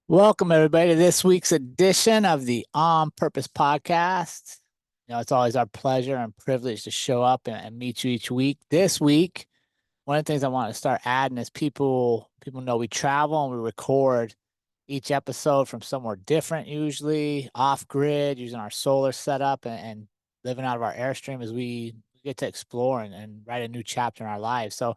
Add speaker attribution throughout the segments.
Speaker 1: Welcome, everybody, to this week's edition of the On Purpose podcast. It's always our pleasure and privilege to show up and meet you each week. This week, one of the things I want to start adding is people know we travel and we record each episode from somewhere different, usually off grid, using our solar setup and living out of our Airstream as we get to explore and write a new chapter in our lives. So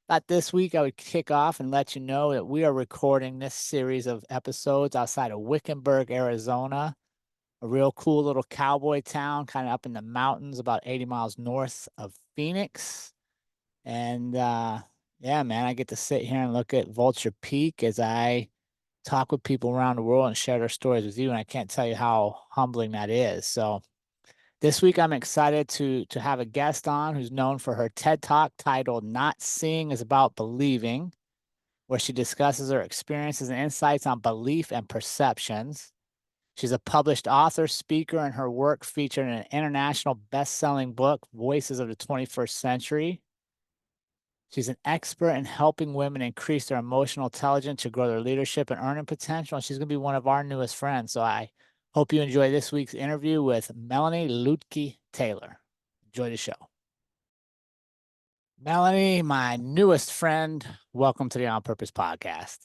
Speaker 1: thought this week I would kick off and let you know that we are recording this series of episodes outside of Wickenburg, Arizona, a real cool little cowboy town kind of up in the mountains about 80 miles north of Phoenix. And yeah, man, I get to sit here and look at Vulture Peak as I talk with people around the world and share their stories with you. And I can't tell you how humbling that is. So this week, I'm excited to have a guest on who's known for her TED Talk titled Not Seeing is About Believing, where she discusses her experiences and insights on belief and perceptions. She's a published author, speaker, and her work featured in an international best-selling book, Voices of the 21st Century. She's an expert in helping women increase their emotional intelligence to grow their leadership and earning potential. And she's going to be one of our newest friends. So I hope you enjoy this week's interview with Melani Luedtke Taylor. Enjoy the show. Melani, my newest friend, welcome to the On Purpose podcast.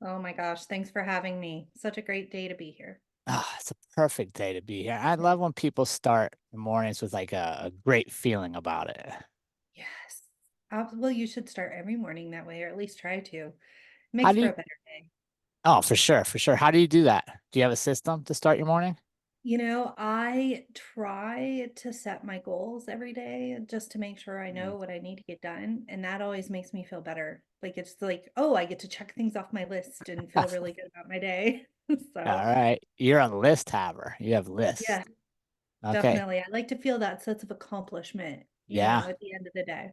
Speaker 2: Oh my gosh, thanks for having me. Such a great day to be here.
Speaker 1: It's a perfect day to be here. I love when people start the mornings with like a great feeling about it.
Speaker 2: Yes. Well, you should start every morning that way, or at least try to.
Speaker 1: How
Speaker 2: Makes
Speaker 1: do
Speaker 2: for
Speaker 1: you?
Speaker 2: a better day.
Speaker 1: Oh, for sure, for sure. How do you do that? Do you have a system to start your morning?
Speaker 2: I try to set my goals every day just to make sure I
Speaker 1: Mm.
Speaker 2: know what I need to get done. And that always makes me feel better. Like it's like, oh, I get to check things off my list and feel really good about my day.
Speaker 1: All
Speaker 2: So,
Speaker 1: right. You're a list haver. You have lists.
Speaker 2: yeah,
Speaker 1: Okay.
Speaker 2: definitely. I like to feel that sense of accomplishment,
Speaker 1: Yeah.
Speaker 2: at the end of the day.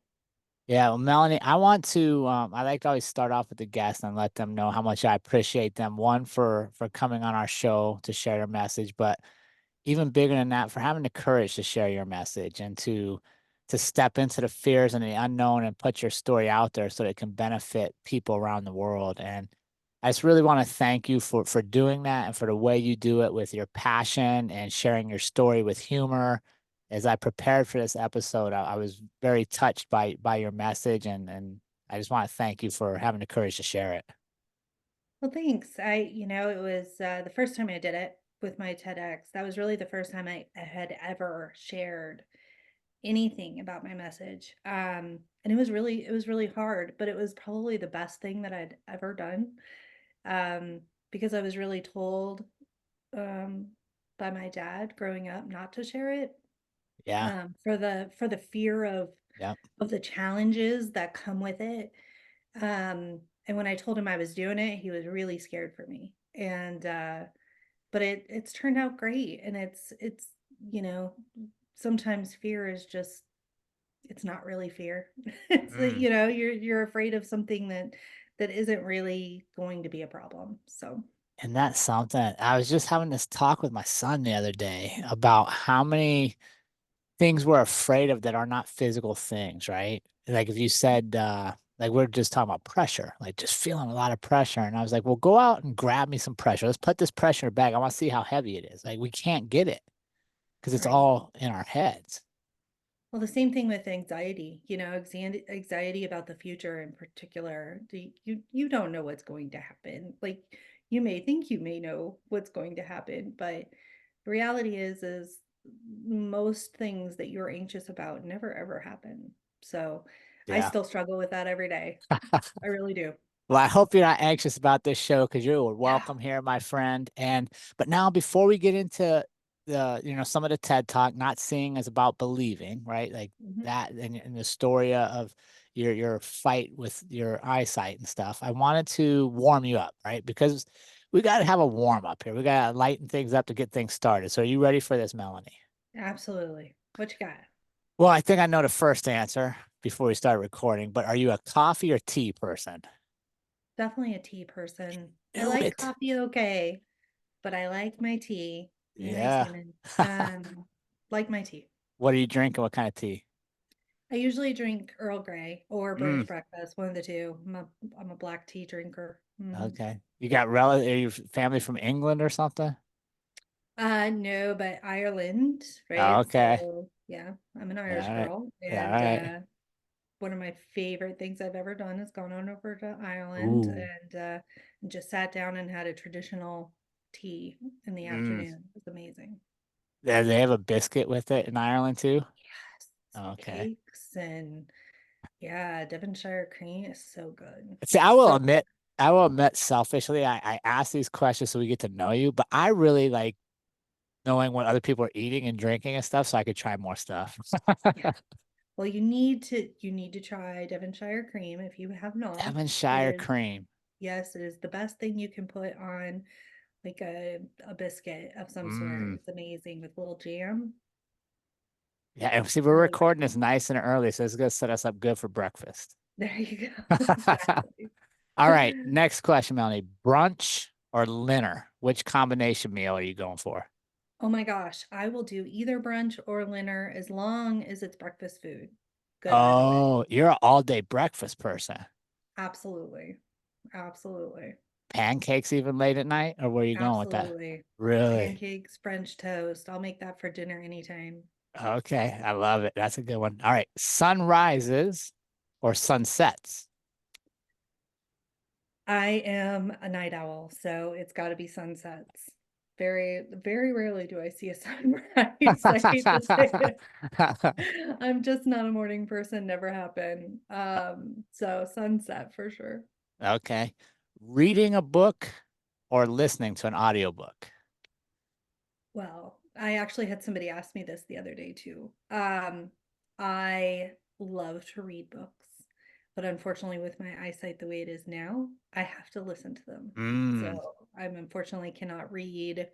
Speaker 1: Yeah. Well, Melanie, I like to always start off with the guests and let them know how much I appreciate them. One, for coming on our show to share their message, but even bigger than that, for having the courage to share your message and to step into the fears and the unknown and put your story out there so that it can benefit people around the world. And I just really want to thank you for doing that and for the way you do it with your passion and sharing your story with humor. As I prepared for this episode, I was very touched by your message and I just want to thank you for having the courage to share it.
Speaker 2: Well, thanks. It was the first time I did it with my TEDx. That was really the first time I had ever shared anything about my message. And it was really hard, but it was probably the best thing that I'd ever done. Because I was really told um, by my dad growing up not to share it,
Speaker 1: Yeah.
Speaker 2: for the fear
Speaker 1: Yep.
Speaker 2: of the challenges that come with it. And when I told him I was doing it, he was really scared for me. And but it's turned out great. And it's, you know, sometimes fear is just it's not really fear. It's that,
Speaker 1: Mm.
Speaker 2: you're afraid of something that isn't really going to be a problem. So
Speaker 1: And that's something. I was just having this talk with my son the other day about how many things we're afraid of that are not physical things, right? Like if you said, like we're just talking about pressure, like just feeling a lot of pressure. And I was like, well, go out and grab me some pressure. Let's put this pressure in a bag. I want to see how heavy it is. Like we can't get it because it's
Speaker 2: right.
Speaker 1: all in our heads.
Speaker 2: Well, the same thing with anxiety, anxiety about the future in particular. You don't know what's going to happen. Like you may think you may know what's going to happen, but the reality is most things that you're anxious about never ever happen. So I
Speaker 1: Yeah.
Speaker 2: still struggle with that every day. I really do.
Speaker 1: Well, I hope you're not anxious about this show because you're
Speaker 2: Yeah.
Speaker 1: welcome here, my friend. But now before we get into some of the TED Talk, not seeing is about believing, right? Like
Speaker 2: Mhm.
Speaker 1: that and the story of your fight with your eyesight and stuff. I wanted to warm you up, right? Because we got to have a warm up here. We got to lighten things up to get things started. So are you ready for this, Melanie?
Speaker 2: Absolutely. What you got?
Speaker 1: Well, I think I know the first answer before we start recording, but are you a coffee or tea person?
Speaker 2: Definitely a tea person. I
Speaker 1: Do
Speaker 2: like
Speaker 1: it.
Speaker 2: coffee okay, but I like my tea. Be nice,
Speaker 1: Yeah.
Speaker 2: human. Like my tea.
Speaker 1: What are you drinking? What kind of tea?
Speaker 2: I usually drink Earl Grey or
Speaker 1: Mm,
Speaker 2: British breakfast, one of the two. I'm a black tea drinker.
Speaker 1: okay. You got relative, are you family from England or something?
Speaker 2: No, but Ireland,
Speaker 1: Oh,
Speaker 2: right?
Speaker 1: okay.
Speaker 2: So yeah, I'm an
Speaker 1: All
Speaker 2: Irish
Speaker 1: right.
Speaker 2: girl,
Speaker 1: All
Speaker 2: and
Speaker 1: right.
Speaker 2: one of my favorite things I've ever done is gone on over to Ireland
Speaker 1: Ooh.
Speaker 2: and just sat down and had a traditional tea in the
Speaker 1: Mm.
Speaker 2: afternoon. It was amazing.
Speaker 1: They have a biscuit with it in Ireland too?
Speaker 2: Yes,
Speaker 1: Okay.
Speaker 2: cakes and yeah, Devonshire cream is so good.
Speaker 1: See,
Speaker 2: So
Speaker 1: I will admit selfishly, I ask these questions so we get to know you, but I really like knowing what other people are eating and drinking and stuff so I could try more stuff.
Speaker 2: yeah. Well, you need to try Devonshire cream if you have not. It
Speaker 1: Devonshire
Speaker 2: is
Speaker 1: cream.
Speaker 2: yes, it is the best thing you can put on like a biscuit of some sort.
Speaker 1: Mm.
Speaker 2: It's amazing with little jam.
Speaker 1: Yeah, and see, we're
Speaker 2: Really
Speaker 1: recording this
Speaker 2: recommend.
Speaker 1: nice and early, so it's gonna set us up good for breakfast.
Speaker 2: There you go. Exactly.
Speaker 1: All right, next question, Melanie. Brunch or dinner? Which combination meal are you going for?
Speaker 2: Oh my gosh, I will do either brunch or dinner as long as it's breakfast food. Good either way.
Speaker 1: Oh, you're an all-day breakfast person.
Speaker 2: Absolutely. Absolutely.
Speaker 1: Pancakes even late at night, or where are you going with that?
Speaker 2: Absolutely.
Speaker 1: Really?
Speaker 2: Pancakes, French toast. I'll make that for dinner anytime.
Speaker 1: Okay, I love it. That's a good one. All right, sunrises or sunsets?
Speaker 2: I am a night owl, so it's got to be sunsets. Very, very rarely do I see a sunrise. I hate to say it. I'm just not a morning person, never happened. So sunset for sure.
Speaker 1: Okay. Reading a book or listening to an audiobook?
Speaker 2: Well, I actually had somebody ask me this the other day too. I love to read books, but unfortunately, with my eyesight the way it is now, I have to listen to them.
Speaker 1: Mm.
Speaker 2: So I'm unfortunately cannot read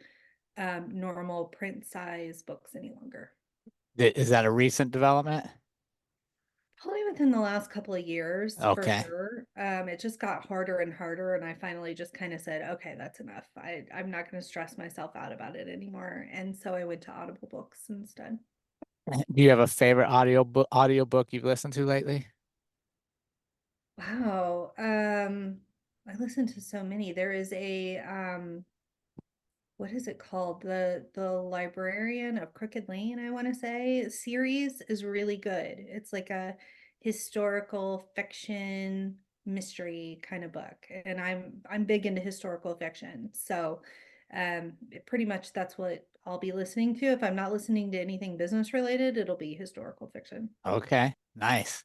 Speaker 2: normal print size books any longer.
Speaker 1: Is that a recent development?
Speaker 2: Probably within the last couple of years, for
Speaker 1: Okay.
Speaker 2: sure. It just got harder and harder, and I finally just kind of said, okay, that's enough. I'm not going to stress myself out about it anymore. And so I went to Audible books instead.
Speaker 1: Do you have a favorite audiobook you've listened to lately?
Speaker 2: Wow. I listen to so many. There is a what is it called? The Librarian of Crooked Lane, I want to say, series is really good. It's like a historical fiction mystery kind of book. And I'm big into historical fiction. So pretty much that's what I'll be listening to. If I'm not listening to anything business related, it'll be historical fiction.
Speaker 1: Okay. Nice.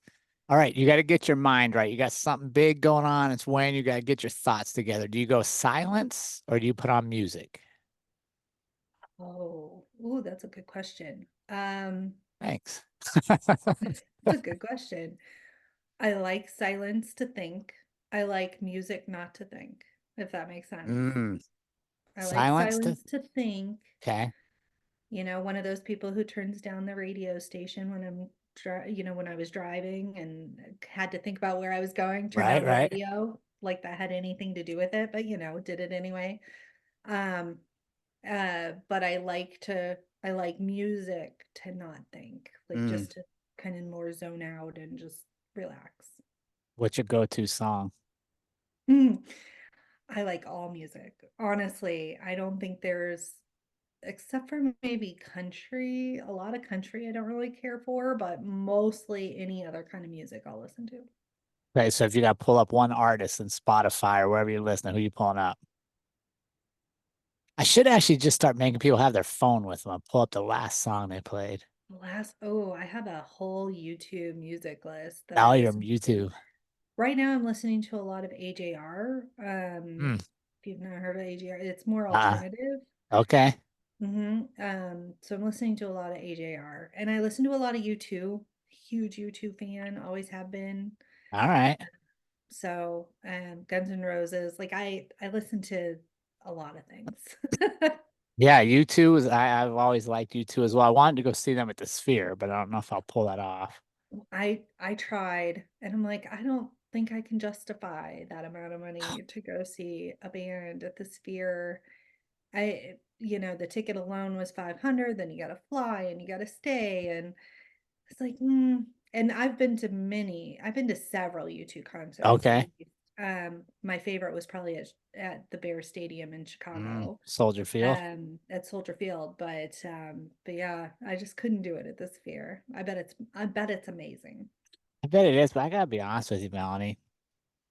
Speaker 1: All right, you got to get your mind right. You got something big going on. It's when you got to get your thoughts together. Do you go silence or do you put on music?
Speaker 2: Oh, ooh, that's a good question.
Speaker 1: Thanks.
Speaker 2: That's a good question. I like silence to think. I like music not to think, if that makes sense.
Speaker 1: Mm.
Speaker 2: I like
Speaker 1: Silence to,
Speaker 2: silence to think.
Speaker 1: okay.
Speaker 2: One of those people who turns down the radio station when when I was driving and had to think about where I was going, turn
Speaker 1: Right,
Speaker 2: down the
Speaker 1: right.
Speaker 2: radio, like that had anything to do with it, but did it anyway. Um, but I like music to not think, like
Speaker 1: Mm.
Speaker 2: just to kind of more zone out and just relax.
Speaker 1: What's your go-to song?
Speaker 2: Mm, I like all music. Honestly, I don't think there's, except for maybe country, a lot of country I don't really care for, but mostly any other kind of music I'll listen to.
Speaker 1: Okay, so if you got to pull up one artist in Spotify or wherever you're listening, who you pulling up? I should actually just start making people have their phone with them. Pull up the last song they played.
Speaker 2: I have a whole YouTube music list that I
Speaker 1: Oh, your
Speaker 2: listen to.
Speaker 1: YouTube.
Speaker 2: Right now, I'm listening to a lot of AJR.
Speaker 1: Hmm.
Speaker 2: If you've not heard of AJR, it's more
Speaker 1: Uh,
Speaker 2: alternative.
Speaker 1: okay.
Speaker 2: So I'm listening to a lot of AJR, and I listen to a lot of U2. Huge U2 fan, always have been.
Speaker 1: All right.
Speaker 2: So, Guns N' Roses, like I listen to a lot of things.
Speaker 1: Yeah, U2 is I've always liked U2 as well. I wanted to go see them at the Sphere, but I don't know if I'll pull that off.
Speaker 2: I tried, and I'm like, I don't think I can justify that amount of money to go see a band at the Sphere. The ticket alone was 500, then you got to fly and you got to stay, and it's like, and I've been to several U2 concerts at
Speaker 1: Okay.
Speaker 2: least. My favorite was probably at the Bear Stadium in Chicago,
Speaker 1: Soldier Field.
Speaker 2: at Soldier Field. But yeah, I just couldn't do it at the Sphere. I bet it's amazing.
Speaker 1: I bet it is, but I gotta be honest with you, Melanie.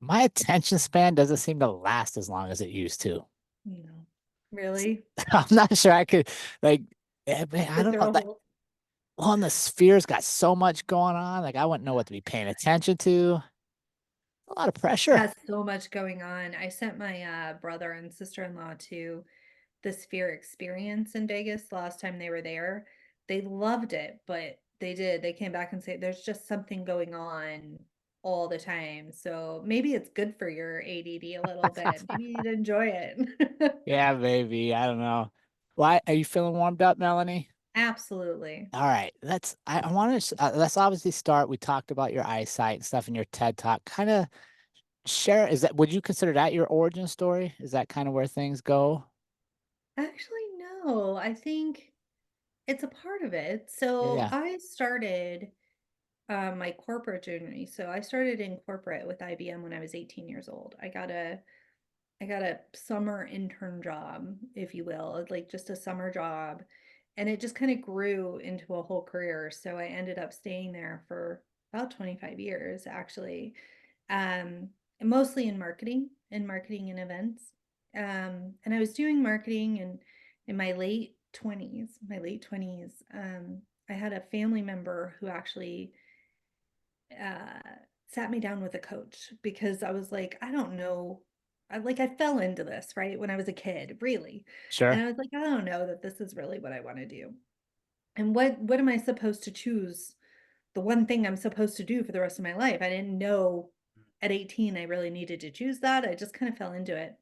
Speaker 1: My attention span doesn't seem to last as long as it used to.
Speaker 2: No, really?
Speaker 1: I'm not sure I could like man, I
Speaker 2: Sit
Speaker 1: don't
Speaker 2: through
Speaker 1: know.
Speaker 2: a
Speaker 1: Like,
Speaker 2: whole
Speaker 1: well, and the sphere's got so much going on. Like I wouldn't know what to be paying attention to. A lot of pressure.
Speaker 2: has so much going on. I sent my brother and sister-in-law to the Sphere Experience in Vegas the last time they were there. They loved it, but they came back and said there's just something going on all the time. So maybe it's good for your ADD a little bit. Maybe you'd enjoy it.
Speaker 1: Yeah, baby. I don't know. Why are you feeling warmed up, Melanie?
Speaker 2: Absolutely.
Speaker 1: All right, I want to let's obviously start. We talked about your eyesight and stuff in your TED Talk. Kind of share, is that, would you consider that your origin story? Is that kind of where things go?
Speaker 2: Actually, no. I think it's a part of it.
Speaker 1: Yeah,
Speaker 2: So
Speaker 1: yeah,
Speaker 2: I started my corporate journey. So I started in corporate with IBM when I was 18 years old. I got a summer intern job, if you will, like just a summer job. And it just kind of grew into a whole career. So I ended up staying there for about 25 years, actually, um, mostly in marketing and events. And I was doing marketing in my my late 20s. I had a family member who actually uh, sat me down with a coach because I was like, I don't know. I fell into this, right? When I was a kid, really. And
Speaker 1: sure.
Speaker 2: I was like, I don't know that this is really what I want to do. And what am I supposed to choose? The one thing I'm supposed to do for the rest of my life. I didn't know at 18 I really needed to choose that. I just kind of fell into it.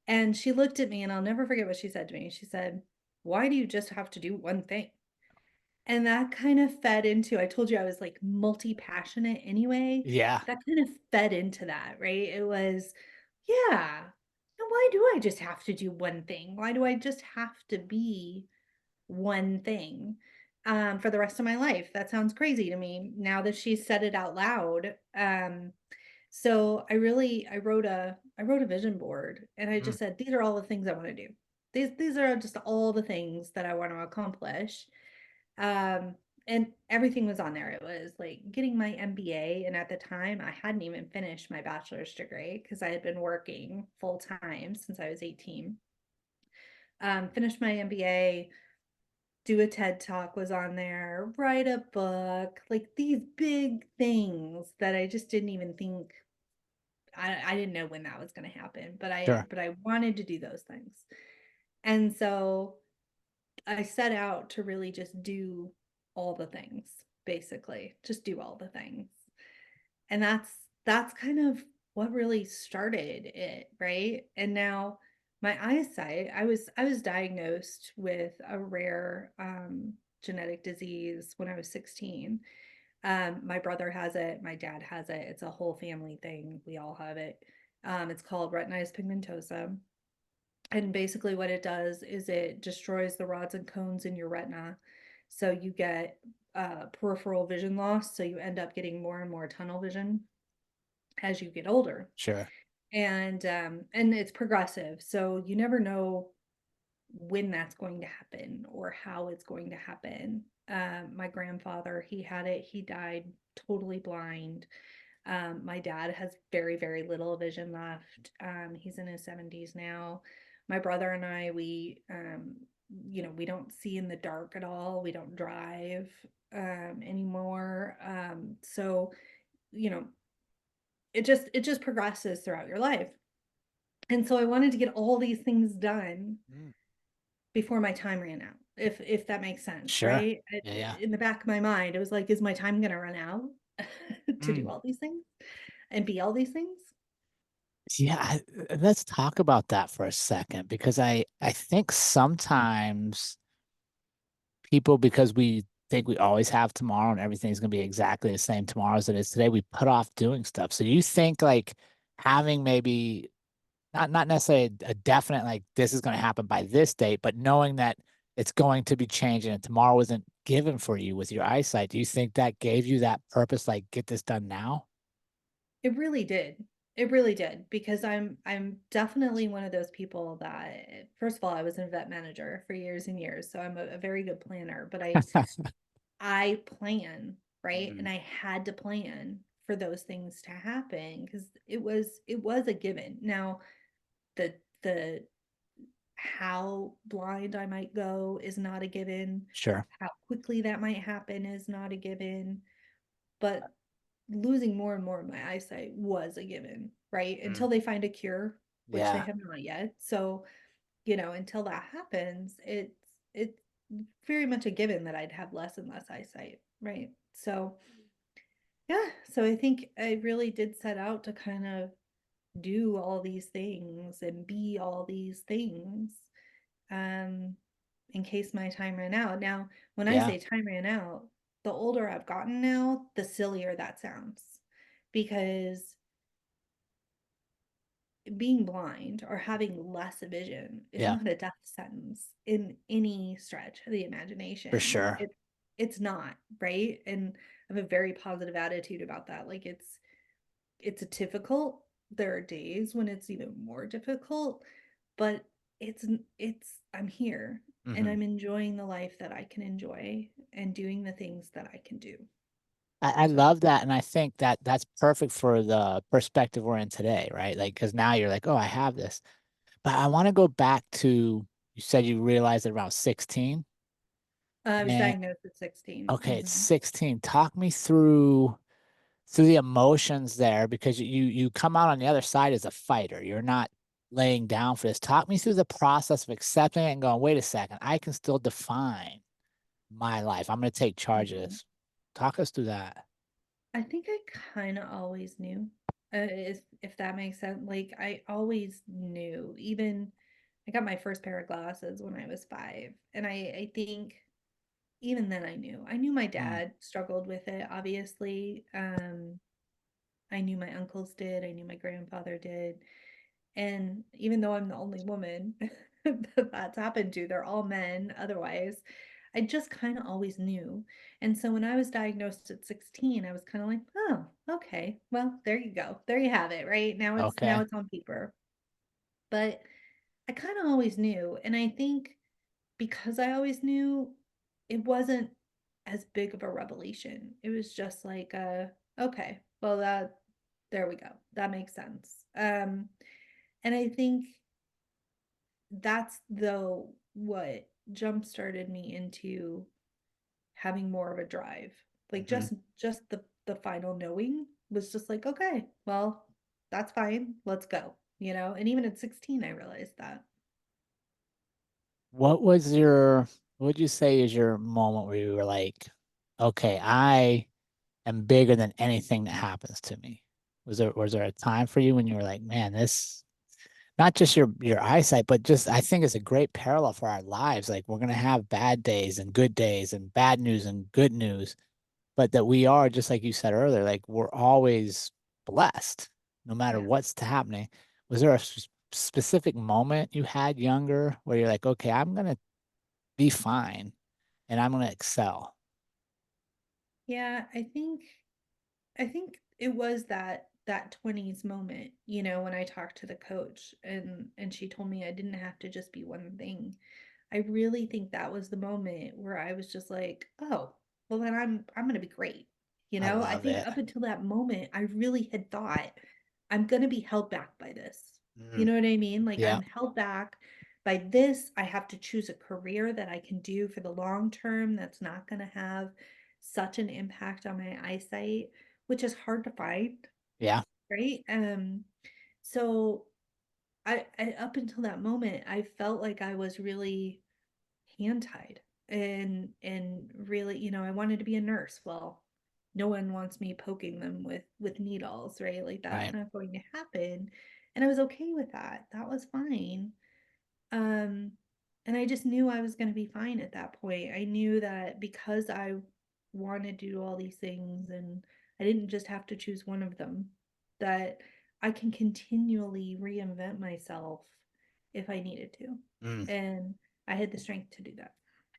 Speaker 2: And she looked at me and I'll never forget what she said to me. She said, "Why do you just have to do one thing?" And that kind of fed into, I told you I was like multi-passionate anyway.
Speaker 1: Yeah,
Speaker 2: That kind of fed into that, right? It was, yeah. And why do I just have to do one thing? Why do I just have to be one thing for the rest of my life? That sounds crazy to me now that she said it out loud. So I wrote a vision board and I
Speaker 1: mm,
Speaker 2: just said, these are all the things I want to do. These are just all the things that I want to accomplish. Um, and everything was on there. It was like getting my MBA. And at the time, I hadn't even finished my bachelor's degree because I had been working full time since I was 18. Finished my MBA, do a TED talk was on there, write a book, like these big things that I just didn't even think. I didn't know when that was going to happen,
Speaker 1: sure.
Speaker 2: but I wanted to do those things. And so I set out to really just do all the things, basically, just do all the things. And that's kind of what really started it, right? And now my eyesight, I was diagnosed with a rare genetic disease when I was 16. My brother has it, my dad has it. It's a whole family thing. We all have it. It's called retinitis pigmentosa. And basically, what it does is it destroys the rods and cones in your retina. So you get peripheral vision loss. So you end up getting more and more tunnel vision as you get older.
Speaker 1: Sure.
Speaker 2: And it's progressive. So you never know when that's going to happen or how it's going to happen. My grandfather, he had it, he died totally blind. My dad has very, very little vision left. He's in his 70s now. My brother and I, we don't see in the dark at all. We don't drive anymore. So, you know, it just progresses throughout your life. And so I wanted to get all these things done
Speaker 1: Mm,
Speaker 2: before my time ran out, if that makes sense,
Speaker 1: sure.
Speaker 2: right?
Speaker 1: Yeah, yeah.
Speaker 2: In the back of my mind, it was like, is my time going to run out to do
Speaker 1: Mm.
Speaker 2: all these things and be all these things?
Speaker 1: Yeah, let's talk about that for a second because I think sometimes people, because we think we always have tomorrow and everything's going to be exactly the same tomorrow as it is today, we put off doing stuff. So you think like having maybe not necessarily a definite like this is going to happen by this date, but knowing that it's going to be changing and tomorrow isn't given for you with your eyesight? Do you think that gave you that purpose, like get this done now?
Speaker 2: It really did. It really did because I'm definitely one of those people that first of all, I was an event manager for years and years, so I'm a very good planner, but I plan, right?
Speaker 1: Mhm.
Speaker 2: And I had to plan for those things to happen because it was a given. Now, the how blind I might go is not a given.
Speaker 1: Sure.
Speaker 2: How quickly that might happen is not a given. But losing more and more of my eyesight was a given, right?
Speaker 1: Mm.
Speaker 2: Until they find a cure, which they
Speaker 1: Yeah.
Speaker 2: have not yet. So, until that happens, it's very much a given that I'd have less and less eyesight, right? So, yeah, so I think I really did set out to kind of do all these things and be all these things um in case my time ran out. Now, when I
Speaker 1: Yeah.
Speaker 2: say time ran out, the older I've gotten now, the sillier that sounds because being blind or having less vision is
Speaker 1: Yeah.
Speaker 2: not a death sentence in any stretch of the
Speaker 1: For
Speaker 2: imagination.
Speaker 1: sure.
Speaker 2: It's not, right? And I have a very positive attitude about that. Like it's a difficult. There are days when it's even more difficult, but it's I'm here and
Speaker 1: Hmm.
Speaker 2: I'm enjoying the life that I can enjoy and doing the things that I can do.
Speaker 1: I
Speaker 2: So,
Speaker 1: love that. And I think that that's perfect for the perspective we're in today, right? Like, because now you're like, oh, I have this. But I want to go back to, you said you realized it around 16.
Speaker 2: I was
Speaker 1: And
Speaker 2: diagnosed at 16.
Speaker 1: okay, it's 16. Talk me through the emotions there because you come out on the other side as a fighter. You're not laying down for this. Talk me through the process of accepting it and going, wait a second, I can still define my life. I'm going to take charge of
Speaker 2: Mhm.
Speaker 1: this. Talk us through that.
Speaker 2: I think I kind of always knew, if that makes sense. Like I always knew. Even I got my first pair of glasses when I was 5, and I think even then I knew. I knew my
Speaker 1: Mm,
Speaker 2: dad struggled with it. Obviously, I knew my uncles did. I knew my grandfather did. And even though I'm the only woman that that's happened to, they're all men otherwise. I just kind of always knew. And so when I was diagnosed at 16, I was kind of like, oh, okay. Well, there you go. There you have it, right? Now
Speaker 1: okay.
Speaker 2: it's on paper. But I kind of always knew. And I think because I always knew, it wasn't as big of a revelation. It was just like, okay, well that there we go. That makes sense. And I think that's though what jump started me into having more of a drive. Like
Speaker 1: Mhm.
Speaker 2: just the final knowing was just like, okay, well, that's fine. Let's go. And even at 16 I realized that.
Speaker 1: What was your, what would you say is your moment where you were like, okay, I am bigger than anything that happens to me? Was there a time for you when you were like, man, this, not just your eyesight, but just I think it's a great parallel for our lives. Like we're gonna have bad days and bad news and good news, but that we are, just like you said earlier, like we're always blessed no matter
Speaker 2: Yeah.
Speaker 1: what's happening. Was there a specific moment you had younger where you're like, okay, I'm gonna be fine and I'm gonna excel?
Speaker 2: Yeah, I think it was that 20s moment, when I talked to the coach and she told me I didn't have to just be one thing. I really think that was the moment where I was just like, "Oh, well then I'm going to be great."
Speaker 1: I
Speaker 2: I
Speaker 1: love
Speaker 2: think
Speaker 1: it.
Speaker 2: up until that moment, I really had thought I'm going to be held back by this. You
Speaker 1: Mm,
Speaker 2: know what I mean? Like
Speaker 1: yeah.
Speaker 2: I'm held back by this. I have to choose a career that I can do for the long term that's not going to have such an impact on my eyesight, which is hard to find,
Speaker 1: Yeah.
Speaker 2: right? So I up until that moment, I felt like I was really hand tied and really, I wanted to be a nurse. Well, no one wants me poking them with needles, right? Like that's
Speaker 1: Right.
Speaker 2: not going to happen. And I was okay with that. That was fine. Um, and I just knew I was going to be fine at that point. I knew that because I wanted to do all these things and I didn't just have to choose one of them, that I can continually reinvent myself if I needed to.
Speaker 1: Mm.
Speaker 2: And I had the strength to do that.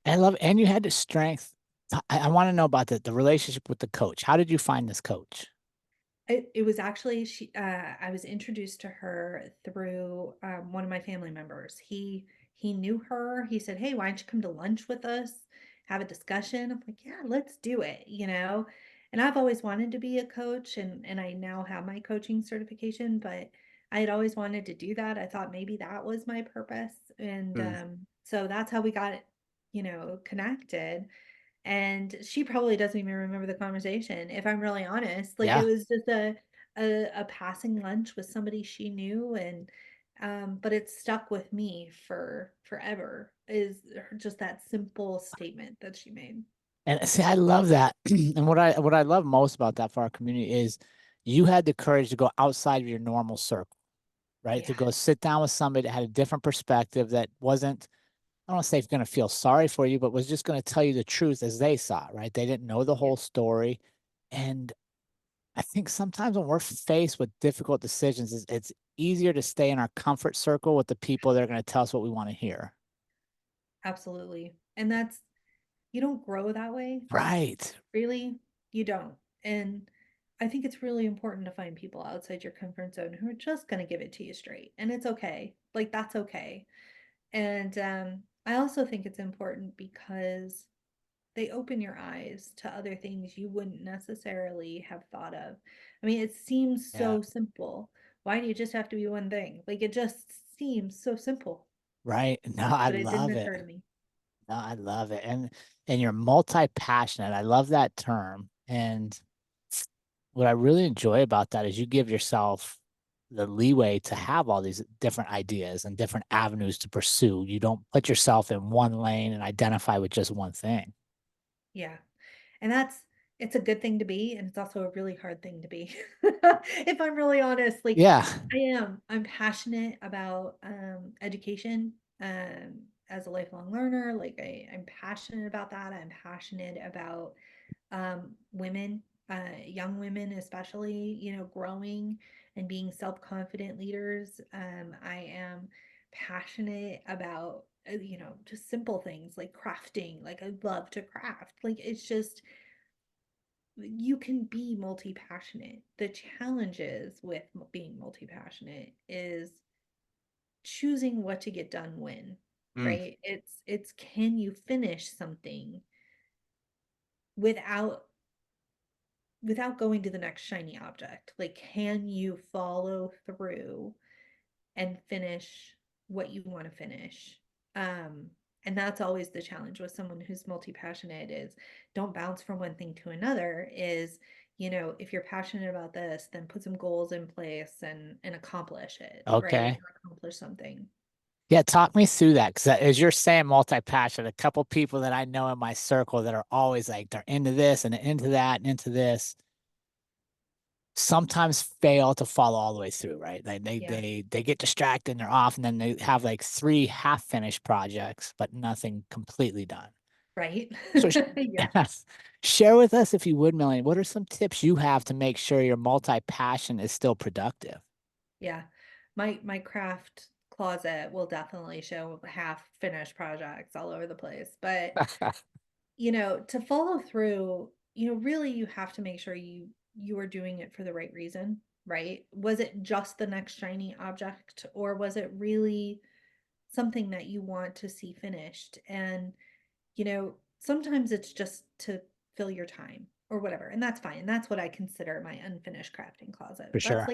Speaker 1: I love, and you had the strength. I want to know about the relationship with the coach. How did you find this coach?
Speaker 2: It was actually I was introduced to her through one of my family members. He knew her. He said, "Hey, why don't you come to lunch with us? Have a discussion." I'm like, "Yeah, let's do it," you know. And I've always wanted to be a coach, and I now have my coaching certification, but I had always wanted to do that. I thought maybe that was my purpose, and
Speaker 1: Mm,
Speaker 2: so that's how we got, connected. And she probably doesn't even remember the conversation, if I'm really honest. Like, it
Speaker 1: yeah.
Speaker 2: was just a passing lunch with somebody she knew, and but it stuck with me for forever, is just that simple statement that she made.
Speaker 1: And see, I love that. And what I love most about that for our community is you had the courage to go outside of your normal circle, right? To
Speaker 2: Yeah.
Speaker 1: go sit down with somebody that had a different perspective that wasn't, I don't want to say going to feel sorry for you, but was just going to tell you the truth as they saw it, right? They didn't know the
Speaker 2: Yeah.
Speaker 1: whole story. And I think sometimes when we're faced with difficult decisions, it's easier to stay in our comfort circle with the people that are going to tell us what we want to hear.
Speaker 2: Absolutely. And that's, you don't grow that way.
Speaker 1: Right.
Speaker 2: Really, you don't. And I think it's really important to find people outside your comfort zone who are just going to give it to you straight. And it's okay. Like, that's okay. And I also think it's important because they open your eyes to other things you wouldn't necessarily have thought of. I mean, it seems
Speaker 1: Yeah.
Speaker 2: so simple. Why do you just have to be one thing? Like, it just seems so simple,
Speaker 1: Right. No, I
Speaker 2: but it didn't
Speaker 1: love it.
Speaker 2: occur to me.
Speaker 1: No, I love it. And you're multi-passionate. I love that term. And what I really enjoy about that is you give yourself the leeway to have all these different ideas and different avenues to pursue. You don't put yourself in one lane and identify with just one thing.
Speaker 2: Yeah. And it's a good thing to be, and it's also a really hard thing to be. If I'm really honest, like,
Speaker 1: Yeah.
Speaker 2: I am. I'm passionate about education as a lifelong learner. Like, I'm passionate about that. I'm passionate about women, young women especially, growing and being self-confident leaders. I am passionate about just simple things like crafting. Like, I love to craft. Like, it's just, you can be multi-passionate. The challenges with being multi-passionate is choosing what to get done when,
Speaker 1: Mm,
Speaker 2: right? It's can you finish something without going to the next shiny object? Like, can you follow through and finish what you want to finish? Um, and that's always the challenge with someone who's multi-passionate, is don't bounce from one thing to another. Is, if you're passionate about this, then put some goals in place and accomplish it, right?
Speaker 1: okay.
Speaker 2: Accomplish something.
Speaker 1: Yeah, talk me through that. Because as you're saying, multi-passionate, a couple people that I know in my circle that are always like they're into this and into that and into this sometimes fail to follow all the way through, right? Like
Speaker 2: Yeah.
Speaker 1: they get distracted and they're off, and then they have like three half-finished projects, but nothing completely done.
Speaker 2: Right.
Speaker 1: So
Speaker 2: Yeah.
Speaker 1: share with us, if you would, Melanie, what are some tips you have to make sure your multi-passion is still productive?
Speaker 2: Yeah. My craft closet will definitely show half finished projects all over the place. But, to follow through, really you have to make sure you are doing it for the right reason, right? Was it just the next shiny object, or was it really something that you want to see finished? And, sometimes it's just to fill your time or whatever, and that's fine. And that's what I consider my unfinished crafting closet.
Speaker 1: For sure.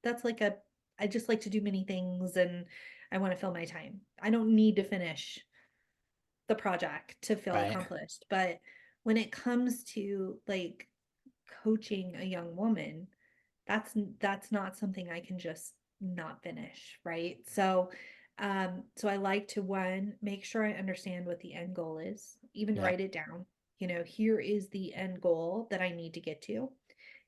Speaker 2: That's like a I just like to do many things, and I want to fill my time. I don't need to finish the project to feel
Speaker 1: Right.
Speaker 2: accomplished. But when it comes to, like, coaching a young woman, that's not something I can just not finish, right? So I like to, one, make sure I understand what the end goal is, even
Speaker 1: Yeah.
Speaker 2: write it down. Here is the end goal that I need to get to.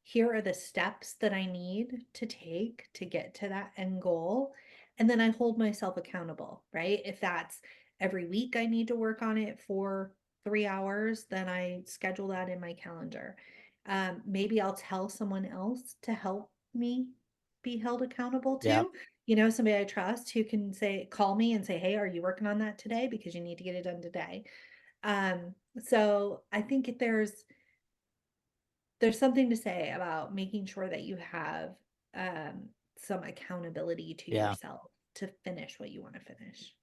Speaker 2: Here are the steps that I need to take to get to that end goal. And then I hold myself accountable, right? If that's every week I need to work on it for 3 hours, then I schedule that in my calendar. Maybe I'll tell someone else to help me be held accountable
Speaker 1: Yeah.
Speaker 2: to, somebody I trust who can call me and say, "Hey, are you working on that today? Because you need to get it done today." Um, so I think there's something to say about making sure that you have some accountability to
Speaker 1: Yeah.
Speaker 2: yourself to finish what you want to finish.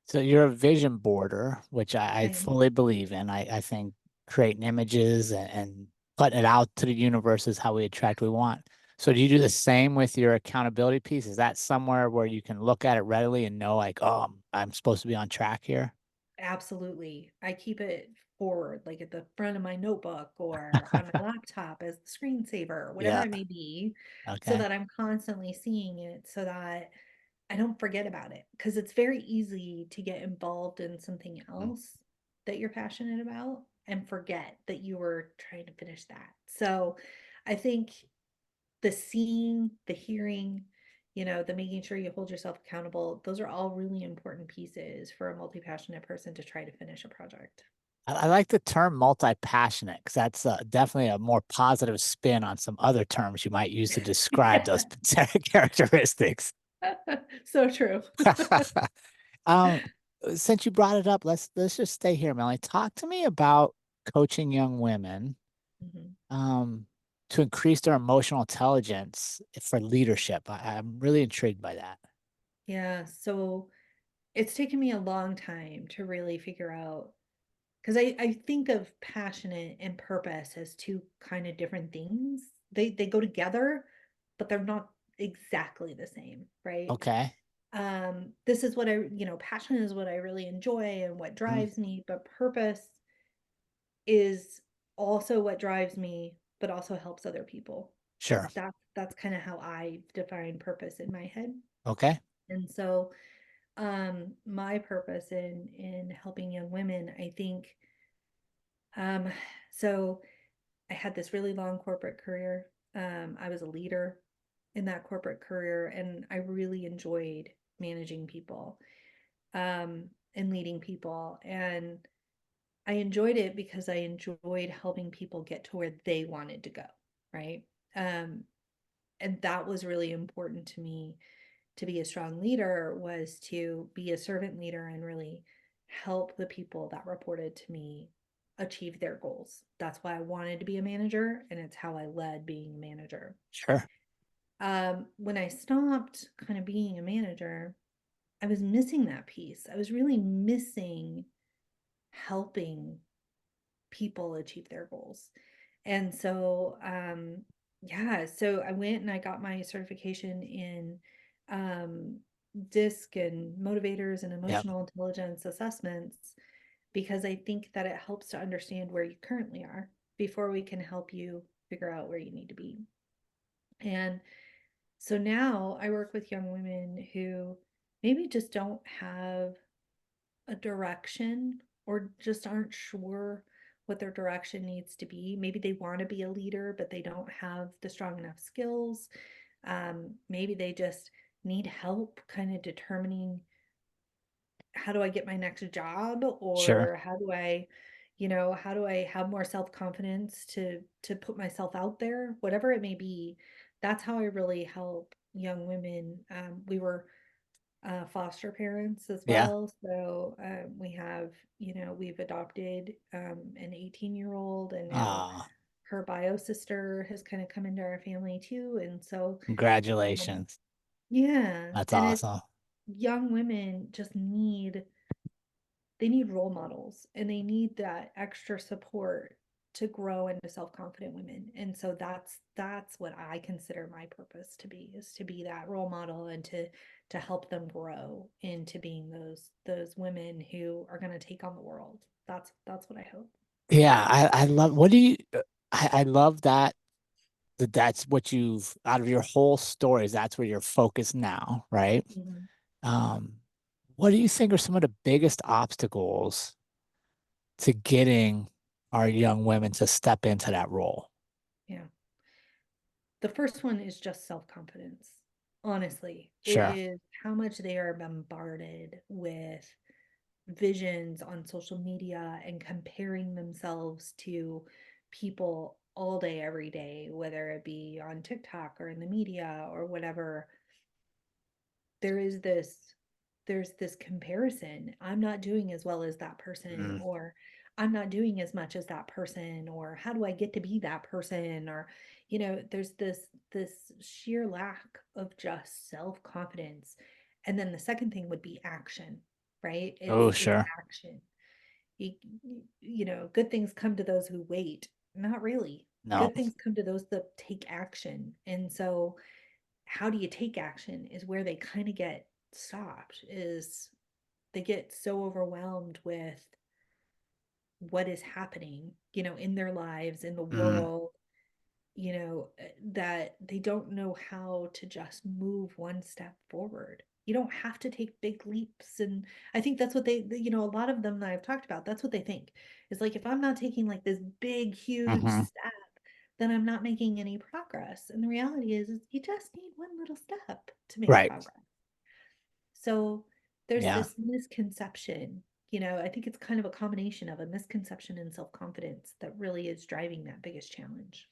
Speaker 1: So you're a vision boarder, which I
Speaker 2: I am
Speaker 1: fully believe in. I think creating images and putting it out to the universe is how we attract what we want. So do you do the same with your accountability piece? Is that somewhere where you can look at it readily and know like, oh, I'm supposed to be on track here?
Speaker 2: absolutely. I keep it forward, like at the front of my notebook or on my laptop as the screensaver, whatever
Speaker 1: Yeah.
Speaker 2: it may be, so
Speaker 1: Okay.
Speaker 2: that I'm constantly seeing it so that I don't forget about it. Because it's very easy to get involved in something
Speaker 1: Mm.
Speaker 2: else that you're passionate about and forget that you were trying to finish that. So I think the seeing, the hearing, the making sure you hold yourself accountable, those are all really important pieces for a multi-passionate person to try to finish a project.
Speaker 1: I like the term multi-passionate because that's definitely a more positive spin on some other terms you might use to describe those characteristics.
Speaker 2: So true.
Speaker 1: Um, since you brought it up, let's just stay here, Melanie. Talk to me about coaching young women
Speaker 2: Mhm.
Speaker 1: um to increase their emotional intelligence for leadership. I'm really intrigued by that.
Speaker 2: Yeah, so it's taken me a long time to really figure out because I think of passionate and purpose as two kind of different things. They go together, but they're not exactly the same, right?
Speaker 1: Okay.
Speaker 2: This is what passion is what I really enjoy and what
Speaker 1: Mm,
Speaker 2: drives me, but purpose is also what drives me, but also helps other people.
Speaker 1: sure.
Speaker 2: That's kind of how I define purpose in my head.
Speaker 1: Okay.
Speaker 2: And so my purpose in helping young women, I think um so I had this really long corporate career. I was a leader in that corporate career and I really enjoyed managing people and leading people. And I enjoyed it because I enjoyed helping people get to where they wanted to go. Right. Um, and that was really important to me to be a strong leader was to be a servant leader and really help the people that reported to me achieve their goals. That's why I wanted to be a manager and it's how I led being a manager.
Speaker 1: Sure.
Speaker 2: When I stopped kind of being a manager, I was missing that piece. I was really missing helping people achieve their goals. And so, yeah, so I went and I got my certification in um, DISC and motivators and
Speaker 1: Yep.
Speaker 2: emotional intelligence assessments because I think that it helps to understand where you currently are before we can help you figure out where you need to be. And so now I work with young women who maybe just don't have a direction or just aren't sure what their direction needs to be. Maybe they want to be a leader, but they don't have the strong enough skills. Maybe they just need help kind of determining how do I get my next job
Speaker 1: Sure.
Speaker 2: or how do I have more self-confidence to put myself out there, whatever it may be. That's how I really help young women. We were foster parents as
Speaker 1: Yeah.
Speaker 2: well. So we've adopted an 18-year-old, and now
Speaker 1: Ah,
Speaker 2: her bio sister has kind of come into our family too. And so, um,
Speaker 1: congratulations.
Speaker 2: yeah,
Speaker 1: That's
Speaker 2: and it's
Speaker 1: awesome.
Speaker 2: young women just they need role models and they need that extra support to grow into self-confident women. And so that's what I consider my purpose to be is to be that role model and to help them grow into being those women who are going to take on the world. That's what I hope.
Speaker 1: Yeah, I love what do you I love that's what you've out of your whole stories, that's where you're focused now, right?
Speaker 2: Mhm.
Speaker 1: Um, what do you think are some of the biggest obstacles to getting our young women to step into that role?
Speaker 2: Yeah. The first one is just self-confidence. Honestly, it
Speaker 1: Sure.
Speaker 2: is how much they are bombarded with visions on social media and comparing themselves to people all day, every day, whether it be on TikTok or in the media or whatever. There is this. there's this comparison. I'm not doing as well as that person,
Speaker 1: Mm.
Speaker 2: or I'm not doing as much as that person, or how do I get to be that person? Or, there's this sheer lack of just self-confidence. And then the second thing would be action, right? It's
Speaker 1: Oh,
Speaker 2: it's
Speaker 1: sure.
Speaker 2: action. You, good things come to those who wait. Not really.
Speaker 1: No.
Speaker 2: Good things come to those that take action. And so how do you take action is where they kind of get stopped, is they get so overwhelmed with what is happening, in their lives, in the
Speaker 1: Mm.
Speaker 2: world, that they don't know how to just move one step forward. You don't have to take big leaps. And I think that's what a lot of them that I've talked about, that's what they think. It's like, if I'm not taking like this big, huge
Speaker 1: Hmm.
Speaker 2: step, then I'm not making any progress. And the reality is you just need one little step to make
Speaker 1: Right.
Speaker 2: progress. So there's
Speaker 1: Yeah.
Speaker 2: this misconception, I think it's kind of a combination of a misconception and self-confidence that really is driving that biggest challenge.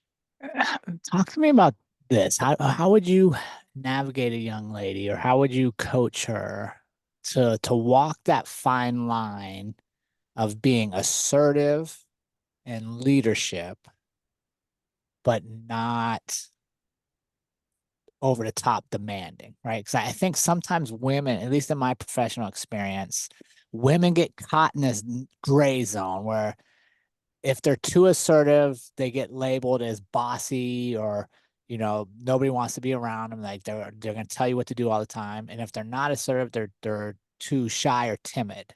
Speaker 1: Talk to me about this. How would you navigate a young lady, or how would you coach her to walk that fine line of being assertive and leadership, but not over the top demanding, right? Because I think sometimes women, at least in my professional experience, women get caught in this gray zone where if they're too assertive, they get labeled as bossy, or nobody wants to be around them. Like they're going to tell you what to do all the time. And if they're not assertive, they're too shy or timid.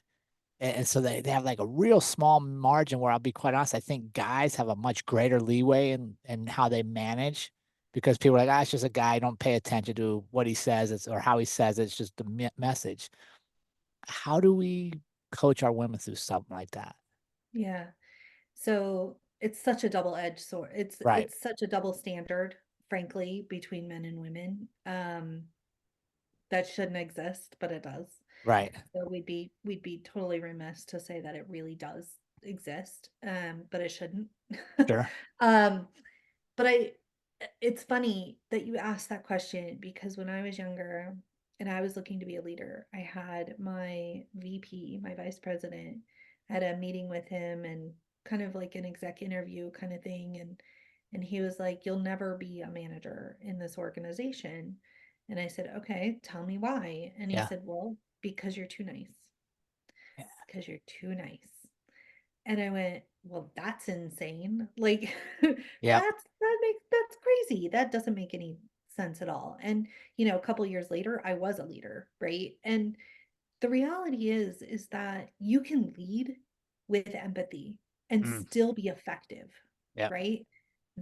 Speaker 1: And so they have like a real small margin where, I'll be quite honest, I think guys have a much greater leeway in how they manage, because people are like, ah, it's just a guy. Don't pay attention to what he says, or how he says it. It's just the message. How do we coach our women through something like that?
Speaker 2: Yeah. So it's such a double-edged sword. It's
Speaker 1: Right.
Speaker 2: it's such a double standard, frankly, between men and women. That shouldn't exist, but it does.
Speaker 1: Right.
Speaker 2: So we'd be totally remiss to say that it really does exist, but it shouldn't.
Speaker 1: Sure.
Speaker 2: um, but it's funny that you asked that question, because when I was younger and I was looking to be a leader, I had my VP, my vice president, I had a meeting with him, and kind of like an exec interview kind of thing. And he was like, "You'll never be a manager in this organization." And I said, "Okay, tell me why." And he
Speaker 1: Yeah.
Speaker 2: said, "Well, because you're too nice.
Speaker 1: Yeah.
Speaker 2: Because you're too nice." And I went, "Well, that's insane. Like
Speaker 1: Yep.
Speaker 2: that's crazy. That doesn't make any sense at all." And a couple years later, I was a leader, right? And the reality is that you can lead with empathy and
Speaker 1: Mm.
Speaker 2: still be effective,
Speaker 1: Yep.
Speaker 2: right?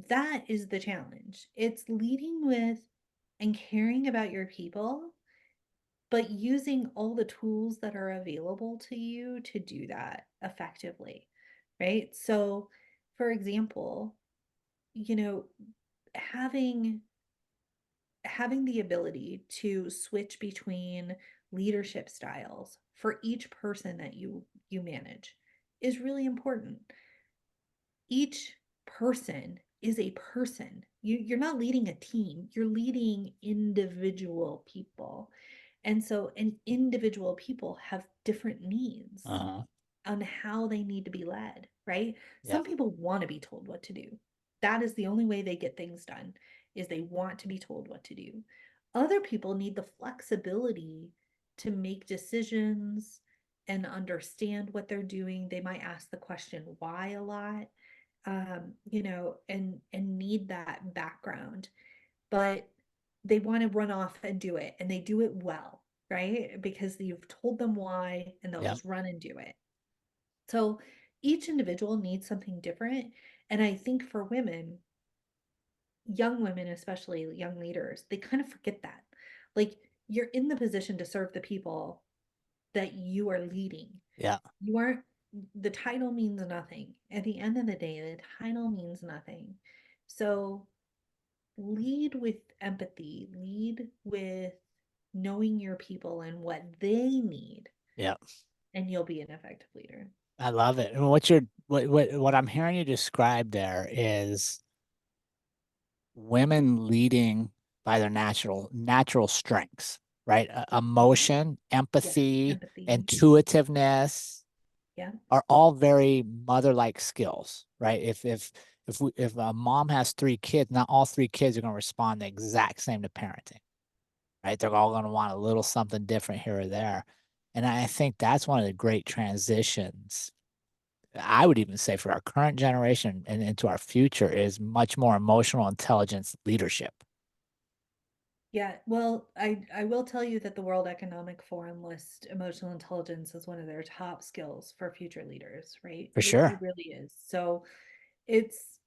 Speaker 2: That is the challenge. It's leading with and caring about your people, but using all the tools that are available to you to do that effectively, right? So, for example, you know, having having the ability to switch between leadership styles for each person that you manage is really important. Each person is a person. You're not leading a team, you're leading individual people. And so, and individual people have different needs
Speaker 1: Uh-huh.
Speaker 2: on how they need to be led, right? Some
Speaker 1: Yep.
Speaker 2: people want to be told what to do. That is the only way they get things done, is they want to be told what to do. Other people need the flexibility to make decisions and understand what they're doing. They might ask the question why a lot, and need that background, but they want to run off and do it, and they do it well, right? Because you've told them why, and they'll
Speaker 1: Yep.
Speaker 2: just run and do it. So each individual needs something different. And I think for women, young women, especially young leaders, they kind of forget that. Like, you're in the position to serve the people that you are leading.
Speaker 1: Yeah.
Speaker 2: You aren't, the title means nothing. At the end of the day, the title means nothing. So lead with empathy, lead with knowing your people and what they need,
Speaker 1: Yep.
Speaker 2: and you'll be an effective leader.
Speaker 1: I love it. And what I'm hearing you describe there is women leading by their natural strengths. right? Emotion,
Speaker 2: Yeah.
Speaker 1: empathy,
Speaker 2: Empathy.
Speaker 1: intuitiveness
Speaker 2: Yeah.
Speaker 1: are all very mother-like skills, right? If a mom has three kids, not all three kids are going to respond the exact same to parenting, right? They're all going to want a little something different here or there. And I think that's one of the great transitions. I would even say for our current generation and into our future is much more emotional intelligence leadership.
Speaker 2: Yeah, well, I will tell you that the World Economic Forum lists emotional intelligence as one of their top skills for future leaders, right?
Speaker 1: For
Speaker 2: It
Speaker 1: sure.
Speaker 2: really is. So it's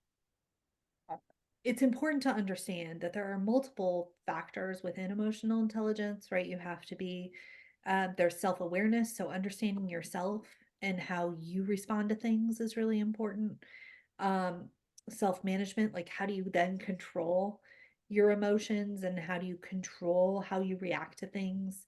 Speaker 2: it's important to understand that there are multiple factors within emotional intelligence, right? You have to be there's self-awareness, so understanding yourself and how you respond to things is really important. um Self-management, like how do you then control your emotions and how do you control how you react to things.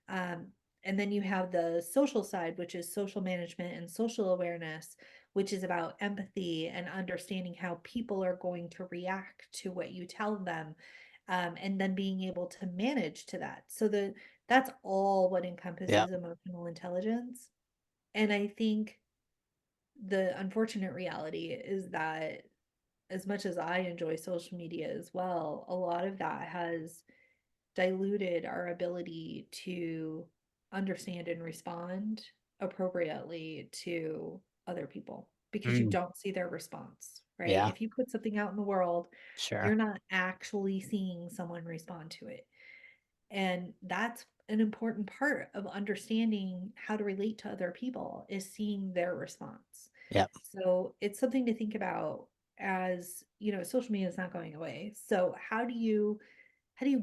Speaker 2: um and then you have the social side, which is social management and social awareness, which is about empathy and understanding how people are going to react to what you tell them. And then being able to manage to that, so that's all what
Speaker 1: Yeah.
Speaker 2: encompasses emotional intelligence. And I think the unfortunate reality is that as much as I enjoy social media as well, a lot of that has diluted our ability to understand and respond appropriately to other people because you
Speaker 1: Mm,
Speaker 2: don't see their response, right?
Speaker 1: yeah,
Speaker 2: If you put something out in the world,
Speaker 1: sure.
Speaker 2: you're not actually seeing someone respond to it. And that's an important part of understanding how to relate to other people is seeing their response.
Speaker 1: Yep.
Speaker 2: So it's something to think about. As you know, social media is not going away. So how do you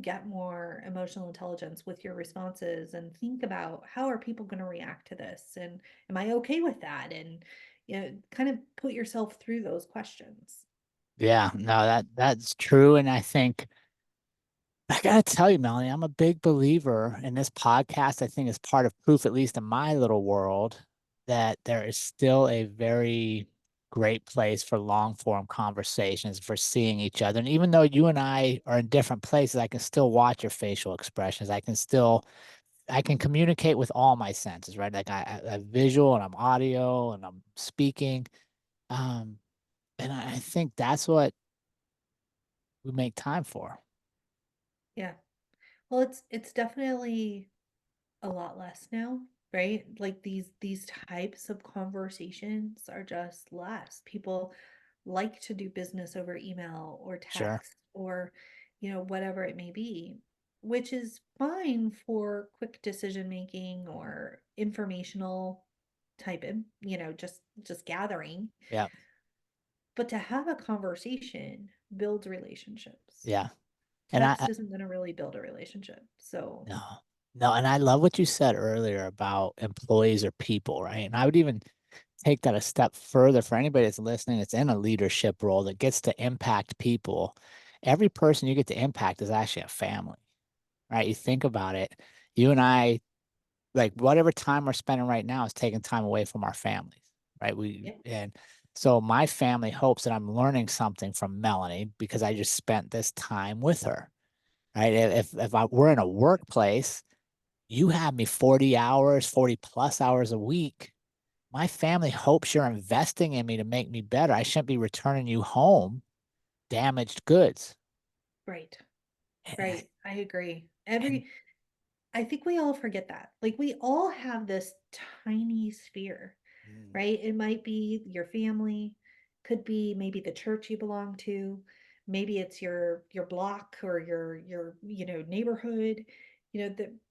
Speaker 2: get more emotional intelligence with your responses and think about how are people going to react to this, and am I okay with that, and kind of put yourself through those questions.
Speaker 1: Yeah, no, that's true. And I think I gotta tell you, Melanie, I'm a big believer in this podcast. I think it's part of proof, at least in my little world, that there is still a very great place for long form conversations, for seeing each other. And even though you and I are in different places, I can still watch your facial expressions. I can communicate with all my senses, right? Like I'm visual and I'm audio and I'm speaking. Um, and I think that's what we make time for.
Speaker 2: Yeah, well, it's definitely a lot less now, right? Like these types of conversations are just less. People like to do business over email or
Speaker 1: Sure.
Speaker 2: text or whatever it may be, which is fine for quick decision making or informational type of, just gathering.
Speaker 1: Yeah.
Speaker 2: But to have a conversation builds relationships.
Speaker 1: Yeah. And
Speaker 2: Text isn't going to really build a relationship. So,
Speaker 1: no, no. And I love what you said earlier about employees or people, right? And I would even take that a step further for anybody that's listening that's in a leadership role that gets to impact people. Every person you get to impact is actually a family, right? You think about it. You and I, like whatever time we're spending right now is taking time away from our families, right?
Speaker 2: yeah,
Speaker 1: And so my family hopes that I'm learning something from Melanie because I just spent this time with her, right? We're in a workplace, you have me 40 hours, 40 plus hours a week. My family hopes you're investing in me to make me better. I shouldn't be returning you home damaged goods.
Speaker 2: right. Right. I agree. I think we all forget that. Like we all have this tiny sphere,
Speaker 1: Mm,
Speaker 2: right? It might be your family, could be maybe the church you belong to, maybe it's your block or your neighborhood,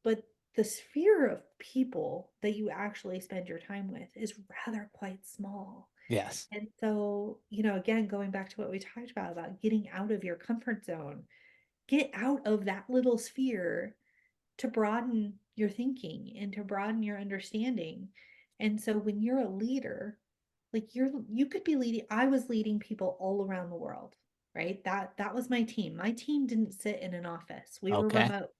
Speaker 2: but the sphere of people that you actually spend your time with is rather quite small.
Speaker 1: yes.
Speaker 2: And so, again, going back to what we talked about getting out of your comfort zone, get out of that little sphere to broaden your thinking and to broaden your understanding. And so when you're a leader, like you could be leading, I was leading people all around the world, right? That was my team. My team didn't sit in an office. We were
Speaker 1: Okay.
Speaker 2: remote.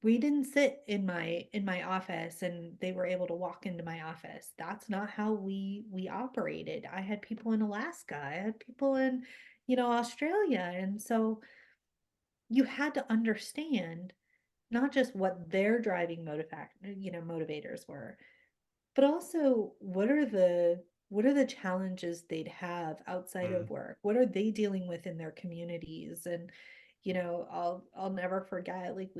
Speaker 2: We didn't sit in my office and they were able to walk into my office. That's not how we operated. I had people in Alaska. I had people in, Australia. And so you had to understand not just what their driving motivators were, but also what are the challenges they'd have outside
Speaker 1: Mm.
Speaker 2: of work? What are they dealing with in their communities? And I'll never forget, like,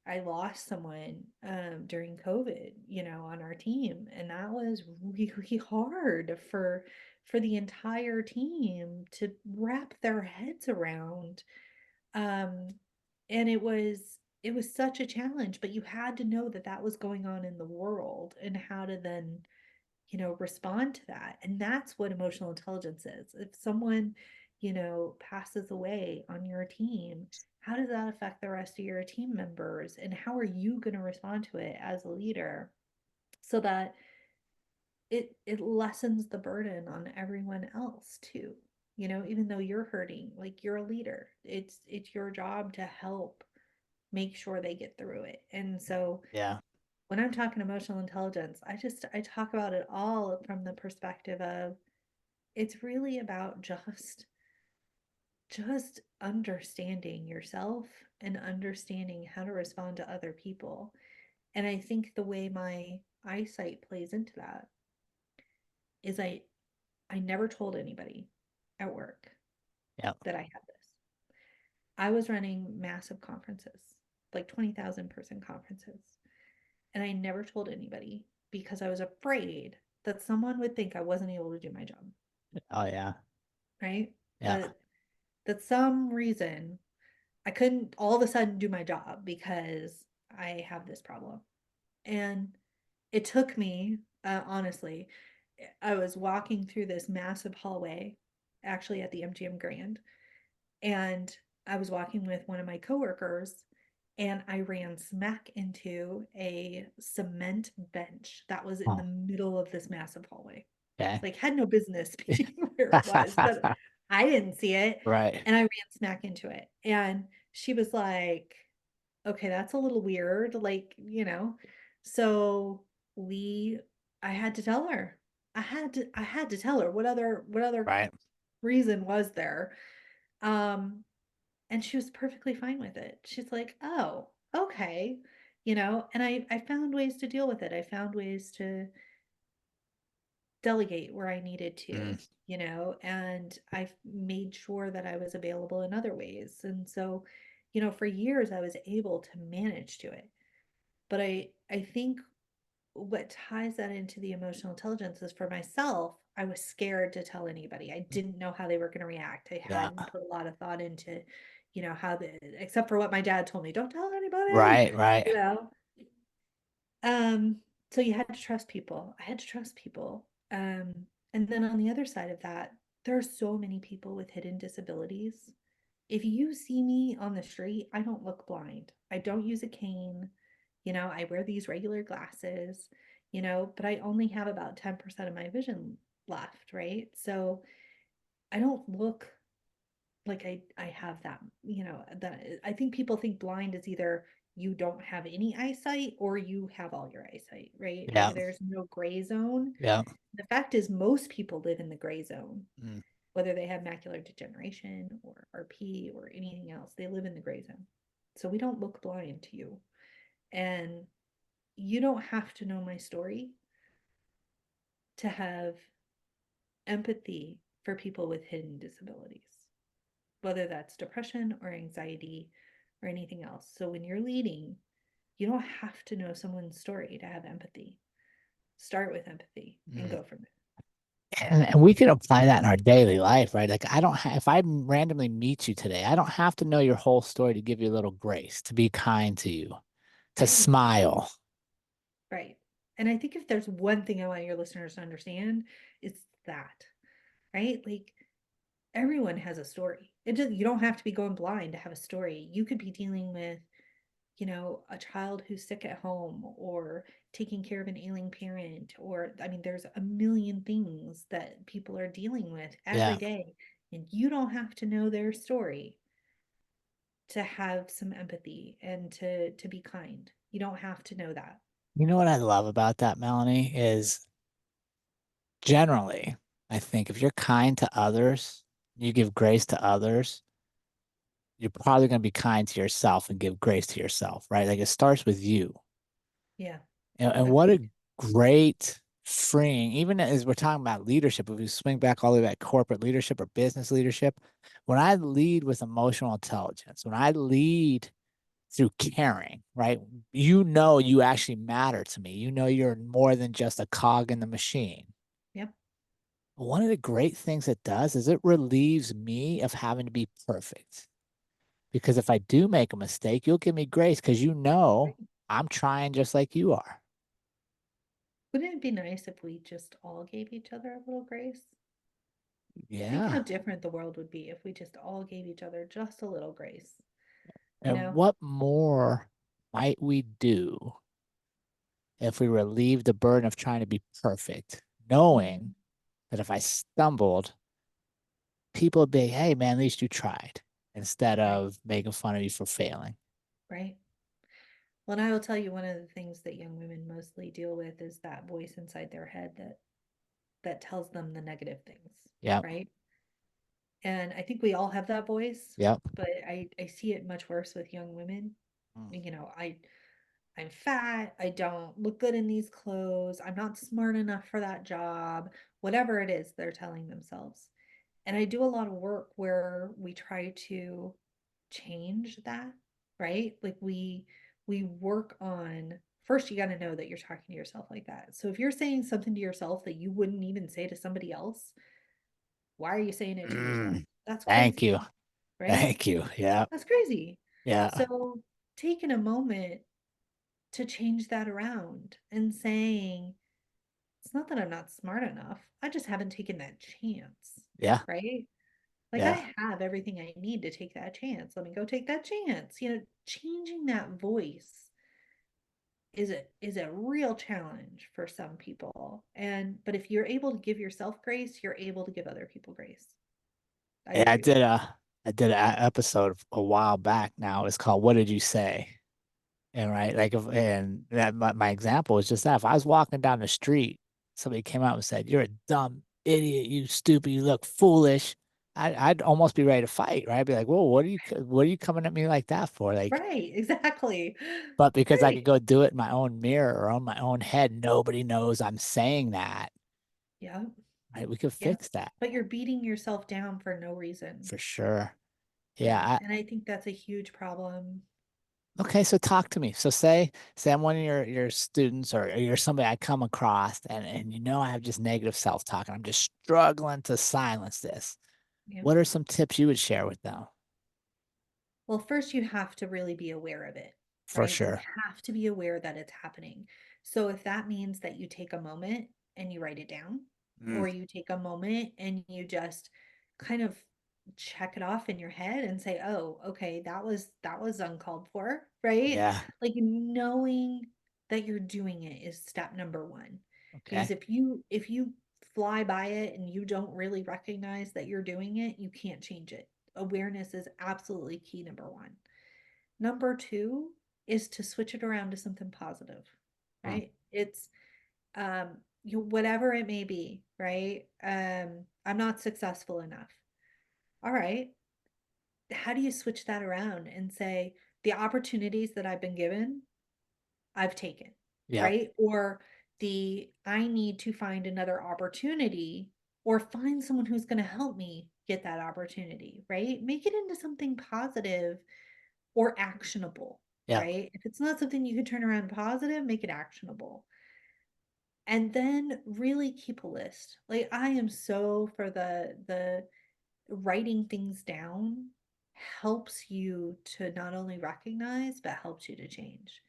Speaker 2: I lost someone during COVID, on our team, and that was really hard for the entire team to wrap their heads around. Um and it was such a challenge, but you had to know that that was going on in the world and how to then respond to that. And that's what emotional intelligence is. If someone passes away on your team, how does that affect the rest of your team members, and how are you going to respond to it as a leader, so that it lessens the burden on everyone else too. Even though you're hurting, like, you're a leader, it's your job to help make sure they get through it. And so
Speaker 1: Yeah.
Speaker 2: when I'm talking emotional intelligence, I talk about it all from the perspective of, it's really about just understanding yourself and understanding how to respond to other people. And I think the way my eyesight plays into that is I never told anybody at work
Speaker 1: Yeah.
Speaker 2: that I had this. I was running massive conferences, like 20,000 person conferences. And I never told anybody because I was afraid that someone would think I wasn't able to do my job,
Speaker 1: Oh yeah.
Speaker 2: right?
Speaker 1: Yeah.
Speaker 2: That some reason I couldn't all of a sudden do my job because I have this problem. And it took me, honestly, I was walking through this massive hallway, actually at the MGM Grand, and I was walking with one of my coworkers, and I ran smack into a cement bench that was in the
Speaker 1: Oh,
Speaker 2: middle of this massive hallway.
Speaker 1: okay.
Speaker 2: Like, had no business being where it was, but I didn't see it,
Speaker 1: Right.
Speaker 2: and I ran smack into it. And she was like, "Okay, that's a little weird." Like, so we I had to tell her. I had to tell her, what other
Speaker 1: Right.
Speaker 2: reason was there? Um and she was perfectly fine with it. She's like, "Oh, okay." And I found ways to deal with it. I found ways to delegate where I needed
Speaker 1: Mm.
Speaker 2: to, and I made sure that I was available in other ways. And so, for years I was able to manage to it. But I think what ties that into the emotional intelligence is, for myself, I was scared to tell anybody. I didn't know how they were going to react. I
Speaker 1: Yeah.
Speaker 2: hadn't put a lot of thought into, except for what my dad told me, don't tell anybody,
Speaker 1: Right. Right.
Speaker 2: you know. Um, so you had to trust people. I had to trust people. And then on the other side of that, there are so many people with hidden disabilities. If you see me on the street, I don't look blind. I don't use a cane. I wear these regular glasses, but I only have about 10% of my vision left, right? So I don't look like I have that, that I think people think blind is either you don't have any eyesight or you have all your eyesight, right?
Speaker 1: Yeah.
Speaker 2: There's no gray zone.
Speaker 1: Yeah.
Speaker 2: The fact is, most people live in the gray zone,
Speaker 1: Mm.
Speaker 2: whether they have macular degeneration or RP or anything else, they live in the gray zone. So we don't look blind to you. And you don't have to know my story to have empathy for people with hidden disabilities, whether that's depression or anxiety or anything else. So when you're leading, you don't have to know someone's story to have empathy. Start with empathy and
Speaker 1: Mm.
Speaker 2: go from there.
Speaker 1: And we can apply that in our daily life, right? Like I don't if I randomly meet you today, I don't have to know your whole story to give you a little grace, to be kind to you, to
Speaker 2: Right.
Speaker 1: smile.
Speaker 2: Right. And I think if there's one thing I want your listeners to understand, it's that, right? Like, everyone has a story. You don't have to be going blind to have a story. You could be dealing with, a child who's sick at home, or taking care of an ailing parent, or, I mean, there's a million things that people are dealing with every
Speaker 1: Yeah.
Speaker 2: day. And you don't have to know their story to have some empathy and to be kind. You don't have to know that.
Speaker 1: You know what I love about that, Melanie, is generally, I think if you're kind to others, you give grace to others, you're probably going to be kind to yourself and give grace to yourself, right? Like it starts with you.
Speaker 2: Yeah,
Speaker 1: And what a
Speaker 2: agreed.
Speaker 1: great freeing, even as we're talking about leadership, if we swing back all the way back corporate leadership or business leadership, when I lead with emotional intelligence, when I lead through caring, right? You know, you actually matter to me. You know, you're more than just a cog in the machine.
Speaker 2: Yep,
Speaker 1: One of the great things it does is it relieves me of having to be perfect. Because if I do make a mistake, you'll give me grace because you know
Speaker 2: right.
Speaker 1: I'm trying just like you are.
Speaker 2: Wouldn't it be nice if we just all gave each other a little grace? Think how
Speaker 1: Yeah.
Speaker 2: different the world would be if we just all gave each other just a little grace, you
Speaker 1: And
Speaker 2: know?
Speaker 1: what more might we do if we relieve the burden of trying to be perfect, knowing
Speaker 2: Mhm.
Speaker 1: that if I stumbled, people would be, hey, man, at least you tried, instead
Speaker 2: Right,
Speaker 1: of making fun of you for failing.
Speaker 2: right. Well, and I will tell you one of the things that young women mostly deal with is that voice inside their head that tells them the negative things,
Speaker 1: Yep.
Speaker 2: right? And I think we all have that voice,
Speaker 1: Yep.
Speaker 2: but I see it much worse with young women.
Speaker 1: Mm.
Speaker 2: You know, I'm fat, I don't look good in these clothes, I'm not smart enough for that job, whatever it is they're telling themselves. And I do a lot of work where we try to change that, right? Like we work on first you got to know that you're talking to yourself like that. So if you're saying something to yourself that you wouldn't even say to somebody else, why are you saying it to yourself?
Speaker 1: Mm.
Speaker 2: That's
Speaker 1: Thank you.
Speaker 2: crazy, right?
Speaker 1: Thank you. Yeah.
Speaker 2: That's crazy.
Speaker 1: Yeah.
Speaker 2: So taking a moment to change that around and saying, it's not that I'm not smart enough. I just haven't taken that chance,
Speaker 1: Yeah.
Speaker 2: right? Like
Speaker 1: Yeah.
Speaker 2: I have everything I need to take that chance. Let me go take that chance. You know, changing that voice is a real challenge for some people. And but if you're able to give yourself grace, you're able to give other people grace. I
Speaker 1: Yeah,
Speaker 2: truly believe.
Speaker 1: I did an episode a while back now. It's called What Did You Say? And right, like if and that my example is just that if I was walking down the street, somebody came out and said, "You're a dumb idiot, you stupid, you look foolish." I'd almost be ready to fight, right? I'd be like, "Whoa, what are you coming at me like that for?" Like,
Speaker 2: Right, exactly.
Speaker 1: but because I
Speaker 2: Right.
Speaker 1: could go do it in my own mirror or on my own head, nobody knows I'm saying that,
Speaker 2: Yeah.
Speaker 1: right? We could
Speaker 2: Yeah.
Speaker 1: fix that
Speaker 2: But you're beating yourself down for no reason.
Speaker 1: for sure.
Speaker 2: Yeah.
Speaker 1: Yeah,
Speaker 2: And I think that's a huge problem.
Speaker 1: okay, so talk to me. So say I'm one of your students or you're somebody I come across and you know I have just negative self-talk and I'm just struggling to silence this.
Speaker 2: Yeah.
Speaker 1: What are some tips you would share with them?
Speaker 2: Well, first you have to really be aware of it,
Speaker 1: For
Speaker 2: right? You
Speaker 1: sure.
Speaker 2: have to be aware that it's happening. So if that means that you take a moment and you write it down,
Speaker 1: Mm,
Speaker 2: or you take a moment and you just kind of check it off in your head and say, "Oh, okay, that was uncalled for," right?
Speaker 1: yeah.
Speaker 2: Like knowing that you're doing it is step number one. Because
Speaker 1: Okay.
Speaker 2: if you fly by it and you don't really recognize that you're doing it, you can't change it. Awareness is absolutely key, number one. Number two is to switch it around to something positive,
Speaker 1: Mm,
Speaker 2: right? It's you whatever it may be, right? I'm not successful enough. All right. How do you switch that around and say the opportunities that I've been given, I've taken,
Speaker 1: yep.
Speaker 2: right? Or the I need to find another opportunity or find someone who's going to help me get that opportunity, right? Make it into something positive or actionable,
Speaker 1: Yep.
Speaker 2: right? If it's not something you can turn around positive, make it actionable. And then really keep a list. Like I am so for the writing things down helps you to not only recognize but helps you to change.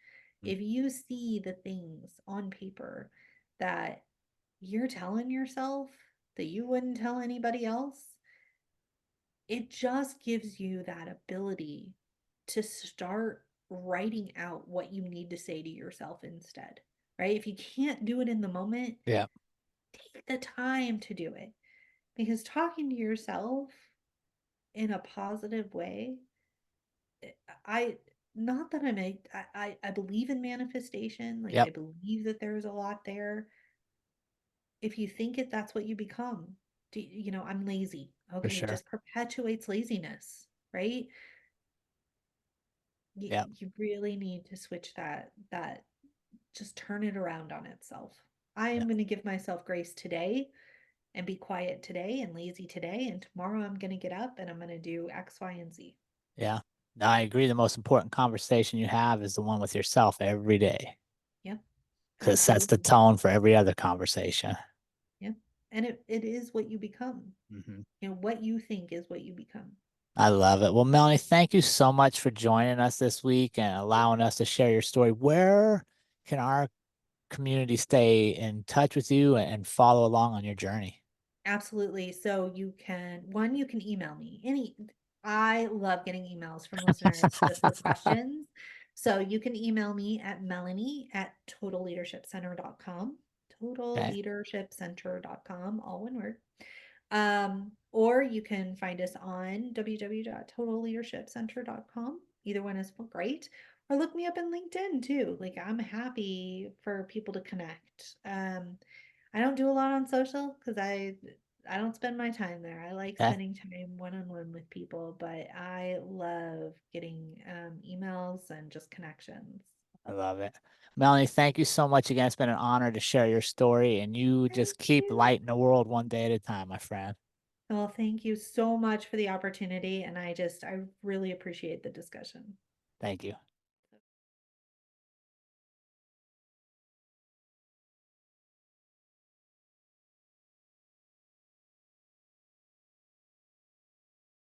Speaker 1: Mm,
Speaker 2: If you see the things on paper that you're telling yourself that you wouldn't tell anybody else, it just gives you that ability to start writing out what you need to say to yourself instead, right? If you can't do it in the moment,
Speaker 1: yep.
Speaker 2: take the time to do it because talking to yourself in a positive way, I not that I believe in manifestation, like I
Speaker 1: Yep.
Speaker 2: believe that there's a lot there. If you think it, that's what you become. I'm lazy.
Speaker 1: For
Speaker 2: Okay, it
Speaker 1: sure.
Speaker 2: just perpetuates laziness, right?
Speaker 1: Yeah.
Speaker 2: You really need to switch that just turn it around on itself. I
Speaker 1: Yeah.
Speaker 2: am going to give myself grace today and be quiet today and lazy today. And tomorrow I'm going to get up and I'm going to do X, Y, and Z.
Speaker 1: Yeah. No, I agree. The most important conversation you have is the one with yourself every day
Speaker 2: Yeah,
Speaker 1: because it sets the
Speaker 2: absolutely.
Speaker 1: tone for every other conversation.
Speaker 2: Yeah. And it is what you become.
Speaker 1: Hmm.
Speaker 2: You know, what you think is what you become.
Speaker 1: I love it. Well, Melanie, thank you so much for joining us this week and allowing us to share your story. Where can our community stay in touch with you and follow along on your journey?
Speaker 2: Absolutely. So you can email me. I love getting emails from listeners just with questions. So you can email me at melanie@totalleadershipcenter.com,
Speaker 1: Okay.
Speaker 2: totalleadershipcenter.com, all one word. Or you can find us on www.totalleadershipcenter.com. Either one is great. Or look me up in LinkedIn too. Like I'm happy for people to connect. I don't do a lot on social because I don't spend my time there. I like
Speaker 1: Okay.
Speaker 2: spending time one on one with people, but I love getting emails and just connections.
Speaker 1: I love it. Melanie, thank you so much again. It's been an honor to share your story, and you
Speaker 2: Thank
Speaker 1: just keep
Speaker 2: you.
Speaker 1: lighting the world one day at a time, my friend.
Speaker 2: Well, thank you so much for the opportunity, and I really appreciate the discussion.
Speaker 1: Thank you.